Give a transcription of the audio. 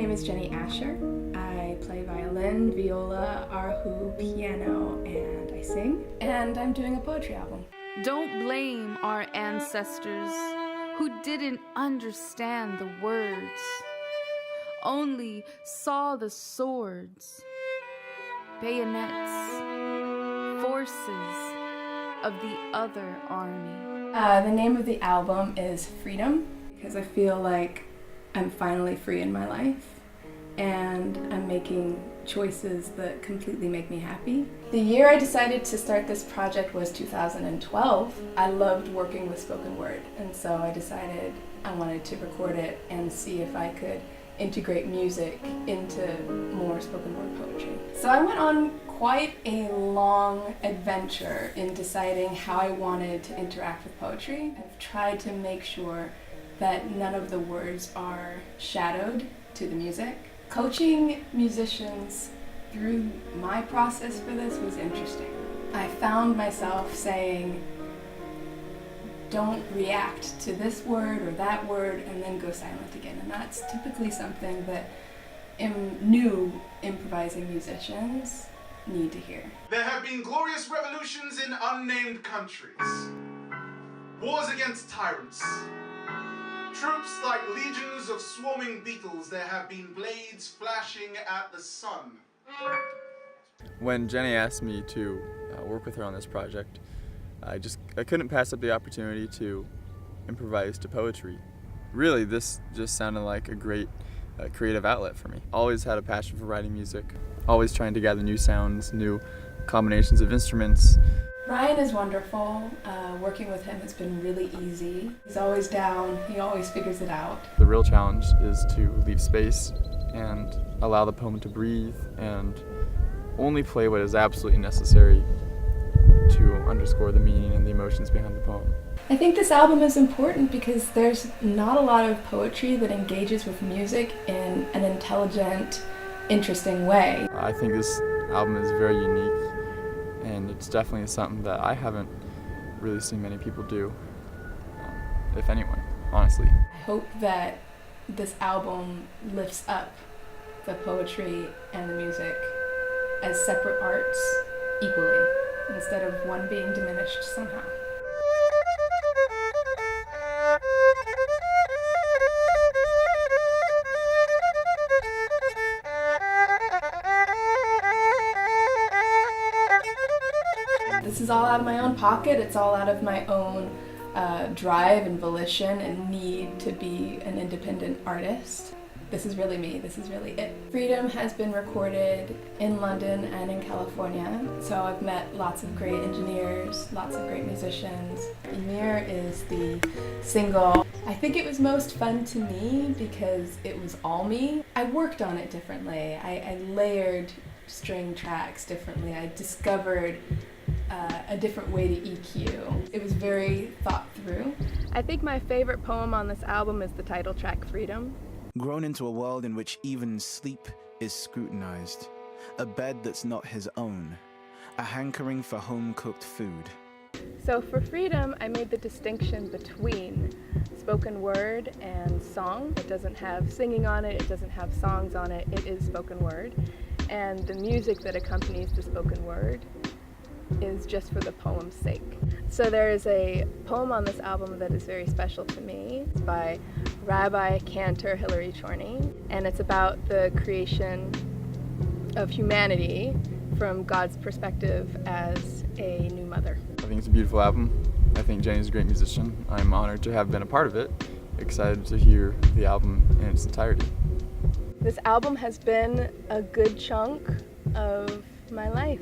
name is Jenny Asher. I play violin, viola, erhu, piano, and I sing. And I'm doing a poetry album. Don't blame our ancestors who didn't understand the words, only saw the swords, bayonets, forces of the other army. The name of the album is Freedom, because I feel like I'm finally free in my life and I'm making choices that completely make me happy. The year I decided to start this project was 2012. I loved working with spoken word, and so I decided I wanted to record it and see if I could integrate music into more spoken word poetry. So I went on quite a long adventure in deciding how I wanted to interact with poetry. I've tried to make sure that none of the words are shadowed to the music. Coaching musicians through my process for this was interesting. I found myself saying, don't react to this word or that word and then go silent again. And that's typically something that new improvising musicians need to hear. There have been glorious revolutions in unnamed countries, wars against tyrants, troops like legions of swarming beetles. There have been blades flashing at the sun. When Jenny asked me to work with her on this project, I couldn't pass up the opportunity to improvise to poetry. Really, this just sounded like a great creative outlet for me. Always had a passion for writing music, always trying to gather new sounds, new combinations of instruments. Ryan is wonderful. Working with him has been really easy. He's always down, he always figures it out. The real challenge is to leave space and allow the poem to breathe and only play what is absolutely necessary to underscore the meaning and the emotions behind the poem. I think this album is important because there's not a lot of poetry that engages with music in an intelligent, interesting way. I think this album is very unique, and it's definitely something that I haven't really seen many people do, if anyone, honestly. I hope that this album lifts up the poetry and the music as separate arts equally, instead of one being diminished somehow. This is all out of my own pocket. It's all out of my own drive and volition and need to be an independent artist. This is really me. This is really it. Freedom has been recorded in London and in California, so I've met lots of great engineers, lots of great musicians. Keir is the single. I think it was most fun to me because it was all me. I worked on it differently. I layered string tracks differently. I discovered a different way to EQ. It was very thought through. I think my favorite poem on this album is the title track, Freedom. Grown into a world in which even sleep is scrutinized, a bed that's not his own, a hankering for home-cooked food. So for Freedom, I made the distinction between spoken word and song. It doesn't have singing on it, it doesn't have songs on it, it is spoken word. And the music that accompanies the spoken word is just for the poem's sake. So there is a poem on this album that is very special to me. It's by Rabbi, Cantor, Chorny, and it's about the creation of humanity from God's perspective as a new mother. I think it's a beautiful album. I think Jenny's a great musician. I'm honored to have been a part of it. Excited to hear the album in its entirety. This album has been a good chunk of my life.